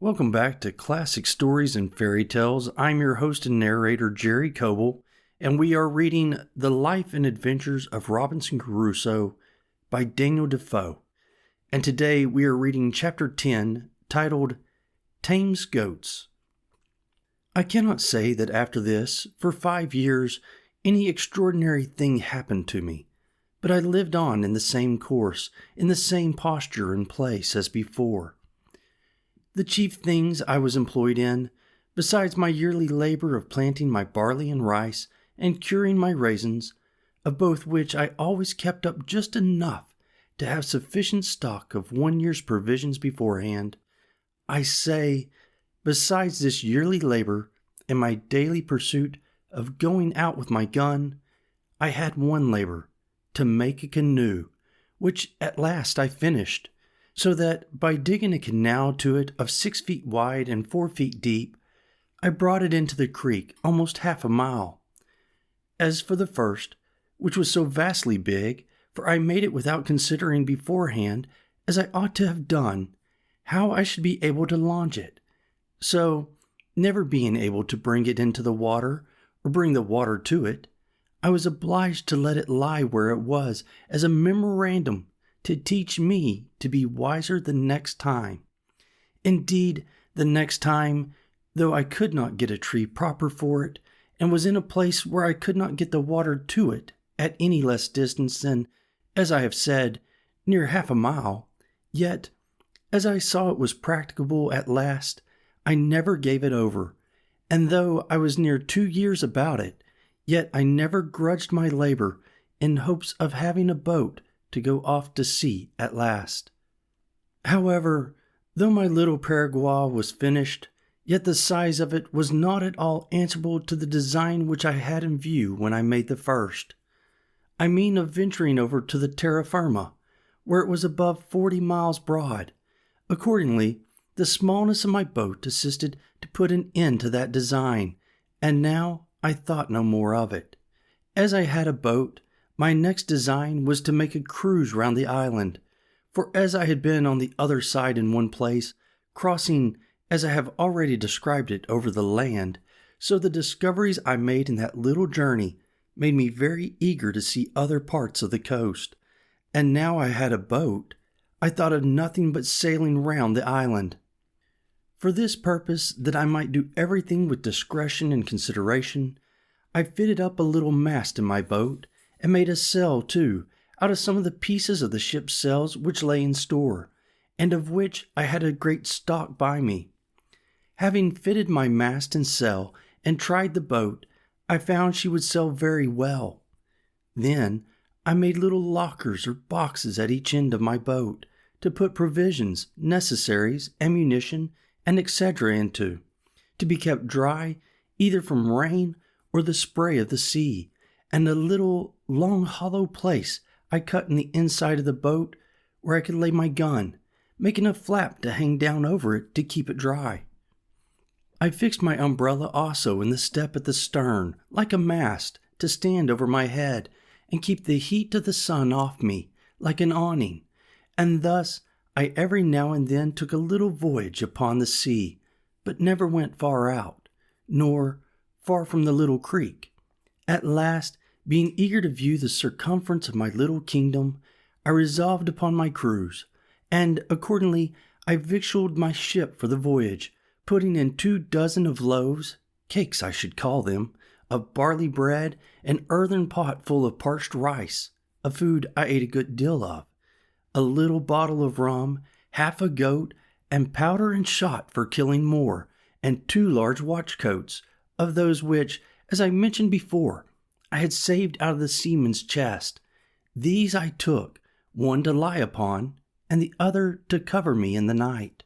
Welcome back to Classic Stories and Fairy Tales. I'm your host and narrator, Jerry Coble, and we are reading The Life and Adventures of Robinson Crusoe by Daniel Defoe. And today we are reading Chapter 10, titled Tames Goats. I cannot say that after this, for 5 years, any extraordinary thing happened to me, but I lived on in the same course, in the same posture and place as before. The chief things I was employed in, besides my yearly labor of planting my barley and rice and curing my raisins, of both which I always kept up just enough to have sufficient stock of 1 year's provisions beforehand, I say, besides this yearly labor and my daily pursuit of going out with my gun, I had one labor, to make a canoe, which at last I finished, so that by digging a canal to it of 6 feet wide and 4 feet deep, I brought it into the creek almost half a mile. As for the first, which was so vastly big, for I made it without considering beforehand, as I ought to have done, how I should be able to launch it. So, never being able to bring it into the water, or bring the water to it, I was obliged to let it lie where it was as a memorandum to teach me to be wiser the next time. Indeed, the next time, though I could not get a tree proper for it, and was in a place where I could not get the water to it at any less distance than, as I have said, near half a mile, yet, as I saw it was practicable at last, I never gave it over, and though I was near 2 years about it, yet I never grudged my labor in hopes of having a boat to go off to sea at last. However, though my little periagua was finished, yet the size of it was not at all answerable to the design which I had in view when I made the first. I mean of venturing over to the terra firma, where it was above 40 miles broad. Accordingly, the smallness of my boat assisted to put an end to that design, and now I thought no more of it. As I had a boat, my next design was to make a cruise round the island, for as I had been on the other side in one place, crossing, as I have already described it, over the land, so the discoveries I made in that little journey made me very eager to see other parts of the coast, and now I had a boat, I thought of nothing but sailing round the island. For this purpose, that I might do everything with discretion and consideration, I fitted up a little mast in my boat, and made a sail, too, out of some of the pieces of the ship's sails which lay in store, and of which I had a great stock by me. Having fitted my mast and sail, and tried the boat, I found she would sail very well. Then I made little lockers or boxes at each end of my boat, to put provisions, necessaries, ammunition, and etc. into, to be kept dry either from rain or the spray of the sea, and a little long hollow place I cut in the inside of the boat where I could lay my gun, making a flap to hang down over it to keep it dry. I fixed my umbrella also in the step at the stern, like a mast, to stand over my head and keep the heat of the sun off me, like an awning, and thus I every now and then took a little voyage upon the sea, but never went far out, nor far from the little creek. At last, being eager to view the circumference of my little kingdom, I resolved upon my cruise, and accordingly I victualled my ship for the voyage, putting in 24 of loaves, cakes I should call them, of barley bread, an earthen pot full of parched rice, a food I ate a good deal of, a little bottle of rum, half a goat, and powder and shot for killing more, and 2 large watch coats, of those which, as I mentioned before, I had saved out of the seaman's chest. These I took, one to lie upon, and the other to cover me in the night.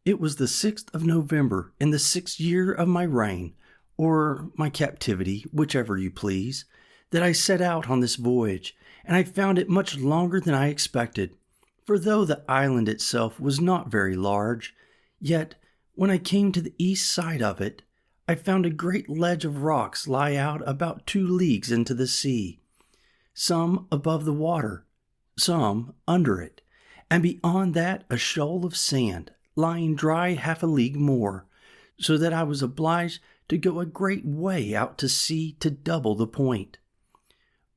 It was the 6th of November, in the 6th year of my reign, or my captivity, whichever you please, that I set out on this voyage, and I found it much longer than I expected, for though the island itself was not very large, yet when I came to the east side of it, I found a great ledge of rocks lie out about 2 leagues into the sea, some above the water, some under it, and beyond that a shoal of sand, lying dry half a league more, so that I was obliged to go a great way out to sea to double the point.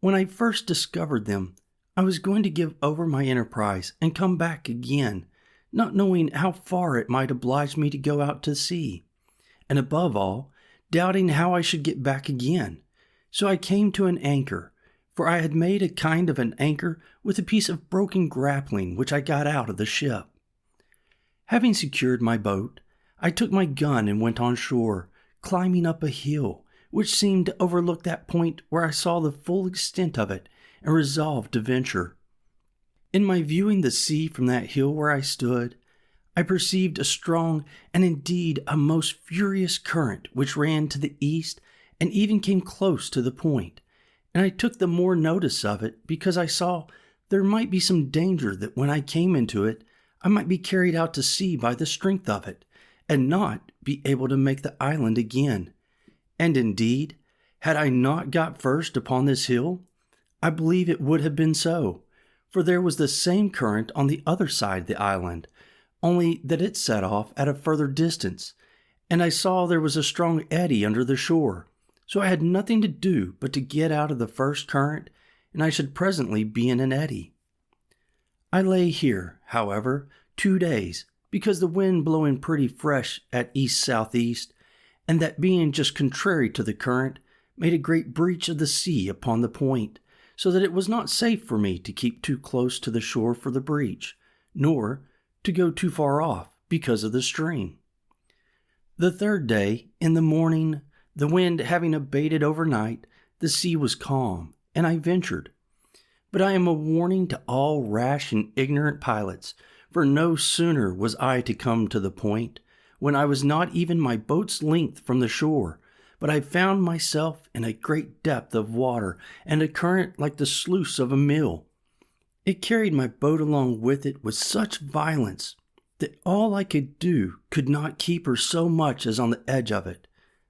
When I first discovered them, I was going to give over my enterprise and come back again, not knowing how far it might oblige me to go out to sea, and above all, doubting how I should get back again. So I came to an anchor, for I had made a kind of an anchor with a piece of broken grappling which I got out of the ship. Having secured my boat, I took my gun and went on shore, climbing up a hill, which seemed to overlook that point where I saw the full extent of it, and resolved to venture. In my viewing the sea from that hill where I stood, I perceived a strong and indeed a most furious current which ran to the east and even came close to the point, and I took the more notice of it because I saw there might be some danger that when I came into it, I might be carried out to sea by the strength of it, and not be able to make the island again. And indeed, had I not got first upon this hill, I believe it would have been so, for there was the same current on the other side of the island, only that it set off at a further distance, and I saw there was a strong eddy under the shore, so I had nothing to do but to get out of the first current, and I should presently be in an eddy. I lay here, however, 2 days, because the wind blowing pretty fresh at east-southeast, and that being just contrary to the current, made a great breach of the sea upon the point, so that it was not safe for me to keep too close to the shore for the breach, nor to go too far off because of the stream. The 3rd day, in the morning, the wind having abated overnight, the sea was calm, and I ventured. But I am a warning to all rash and ignorant pilots, for no sooner was I to come to the point, when I was not even my boat's length from the shore, but I found myself in a great depth of water and a current like the sluice of a mill. It carried my boat along with it with such violence that all I could do could not keep her so much as on the edge of it,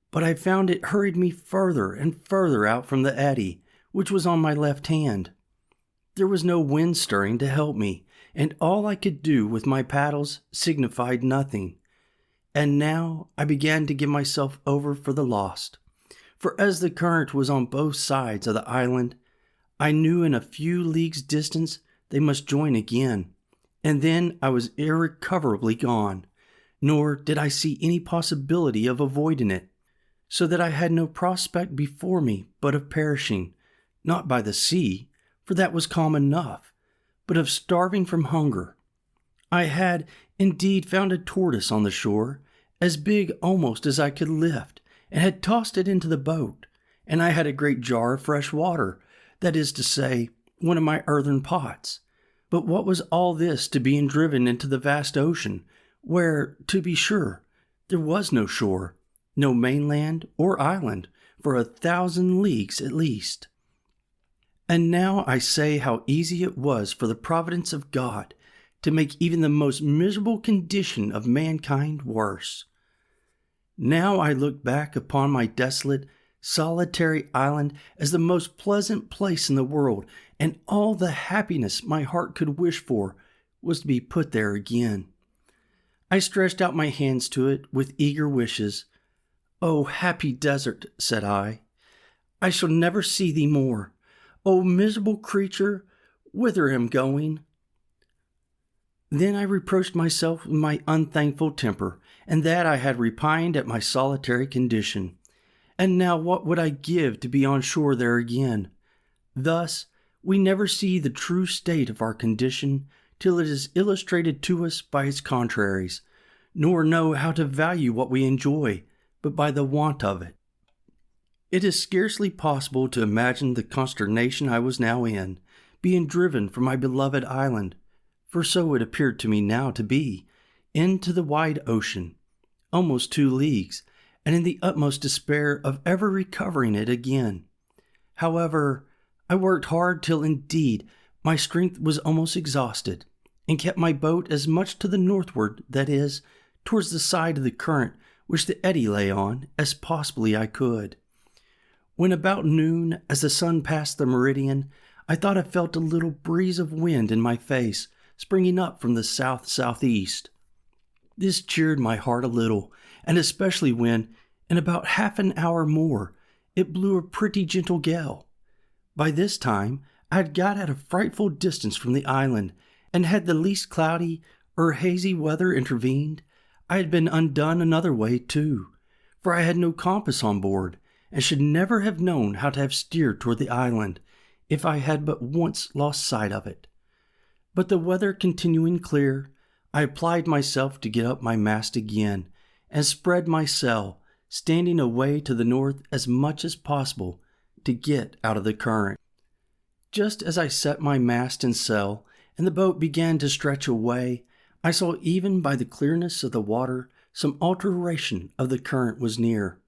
but I found it hurried me further and further out from the eddy, which was on my left hand. There was no wind stirring to help me, and all I could do with my paddles signified nothing. And now I began to give myself over for the lost, for as the current was on both sides of the island, I knew in a few leagues' distance they must join again, and then I was irrecoverably gone, nor did I see any possibility of avoiding it, so that I had no prospect before me but of perishing, not by the sea, for that was calm enough, but of starving from hunger. I had indeed found a tortoise on the shore, as big almost as I could lift, and had tossed it into the boat, and I had a great jar of fresh water, that is to say, one of my earthen pots. But what was all this to being driven into the vast ocean, where, to be sure, there was no shore, no mainland or island, for 1,000 leagues at least? And now I say how easy it was for the providence of God to make even the most miserable condition of mankind worse. Now I look back upon my desolate, solitary island as the most pleasant place in the world, and all the happiness my heart could wish for was to be put there again. I stretched out my hands to it with eager wishes. "O happy desert," said I shall never see thee more. O miserable creature, whither am going?" Then I reproached myself with my unthankful temper, and that I had repined at my solitary condition. And now what would I give to be on shore there again? Thus, we never see the true state of our condition till it is illustrated to us by its contraries, nor know how to value what we enjoy, but by the want of it. It is scarcely possible to imagine the consternation I was now in, being driven from my beloved island, for so it appeared to me now to be, into the wide ocean, almost 2 leagues, and in the utmost despair of ever recovering it again. However, I worked hard till indeed my strength was almost exhausted, and kept my boat as much to the northward, that is, towards the side of the current which the eddy lay on, as possibly I could. When about noon, as the sun passed the meridian, I thought I felt a little breeze of wind in my face, springing up from the south-southeast. This cheered my heart a little, and especially when, in about half an hour more, it blew a pretty gentle gale. By this time, I had got at a frightful distance from the island, and had the least cloudy or hazy weather intervened, I had been undone another way too, for I had no compass on board, and should never have known how to have steered toward the island, if I had but once lost sight of it. But the weather continuing clear, I applied myself to get up my mast again, and spread my sail, standing away to the north as much as possible to get out of the current. Just as I set my mast and sail, and the boat began to stretch away, I saw even by the clearness of the water some alteration of the current was near.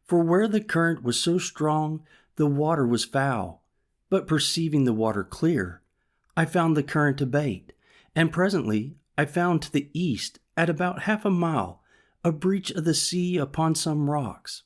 For where the current was so strong, the water was foul. But perceiving the water clear, I found the current abate, and presently I found to the east, at about half a mile, a breach of the sea upon some rocks.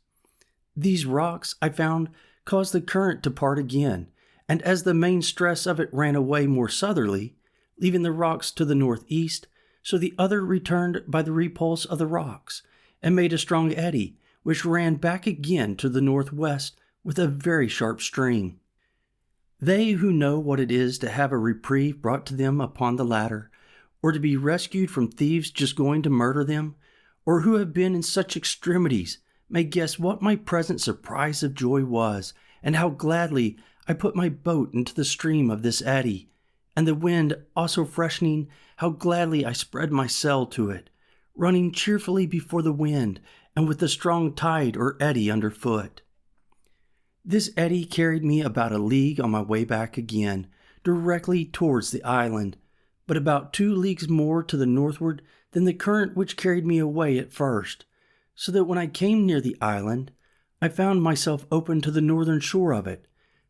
These rocks, I found, caused the current to part again, and as the main stress of it ran away more southerly, leaving the rocks to the northeast, so the other returned by the repulse of the rocks, and made a strong eddy, which ran back again to the northwest with a very sharp stream. They who know what it is to have a reprieve brought to them upon the ladder, or to be rescued from thieves just going to murder them, or who have been in such extremities, may guess what my present surprise of joy was, and how gladly I put my boat into the stream of this eddy, and the wind also freshening, how gladly I spread my sail to it, running cheerfully before the wind, and with the strong tide or eddy underfoot. This eddy carried me about a league on my way back again, directly towards the island, but about 2 leagues more to the northward than the current which carried me away at first, so that when I came near the island, I found myself open to the northern shore of it,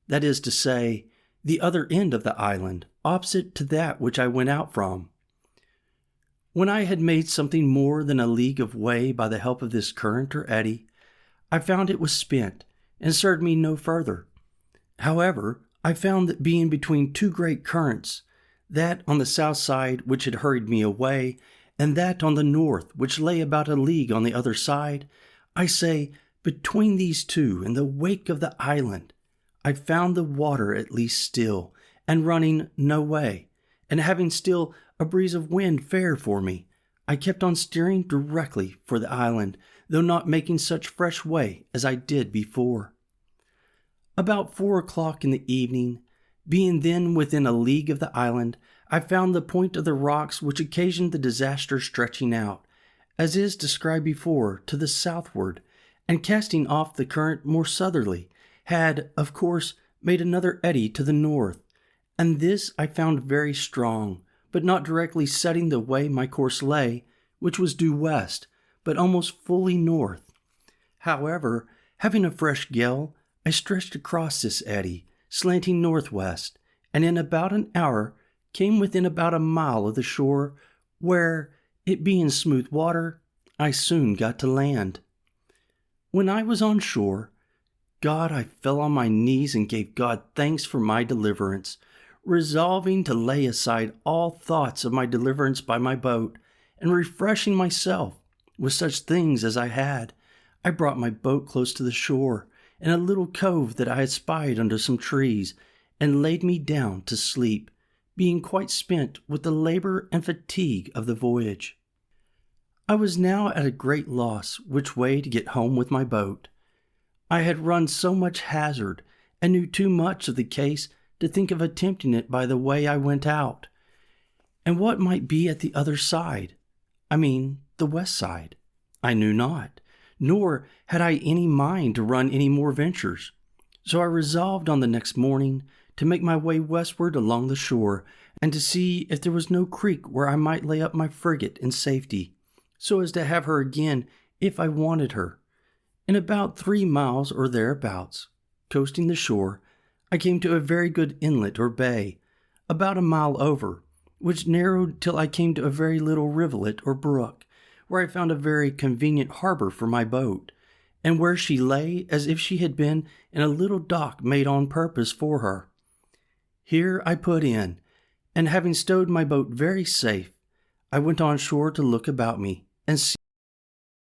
that is to say, the other end of the island, opposite to that which I went out from. When I had made something more than a league of way by the help of this current or eddy, I found it was spent, and served me no further. However, I found that being between 2 great currents, that on the south side which had hurried me away, and that on the north which lay about a league on the other side, I say, between these two, in the wake of the island, I found the water at least still, and running no way, and having still a breeze of wind fair for me, I kept on steering directly for the island, though not making such fresh way as I did before. About 4 o'clock in the evening, being then within a league of the island, I found the point of the rocks which occasioned the disaster stretching out, as is described before, to the southward, and casting off the current more southerly, had, of course, made another eddy to the north, and this I found very strong, but not directly setting the way my course lay, which was due west, but almost fully north. However, having a fresh gale, I stretched across this eddy, slanting northwest, and in about an hour came within about a mile of the shore, where, it being smooth water, I soon got to land. When I was on shore, I fell on my knees and gave God thanks for my deliverance, resolving to lay aside all thoughts of my deliverance by my boat, and refreshing myself with such things as I had, I brought my boat close to the shore, in a little cove that I had spied under some trees, and laid me down to sleep, being quite spent with the labor and fatigue of the voyage. I was now at a great loss which way to get home with my boat. I had run so much hazard, and knew too much of the case to think of attempting it by the way I went out. And what might be at the other side, the west side, I knew not, nor had I any mind to run any more ventures. So I resolved on the next morning to make my way westward along the shore, and to see if there was no creek where I might lay up my frigate in safety, so as to have her again if I wanted her. In about 3 miles or thereabouts, coasting the shore, I came to a very good inlet or bay, about a mile over, which narrowed till I came to a very little rivulet or brook, where I found a very convenient harbor for my boat, and where she lay as if she had been in a little dock made on purpose for her. Here I put in, and having stowed my boat very safe, I went on shore to look about me, and see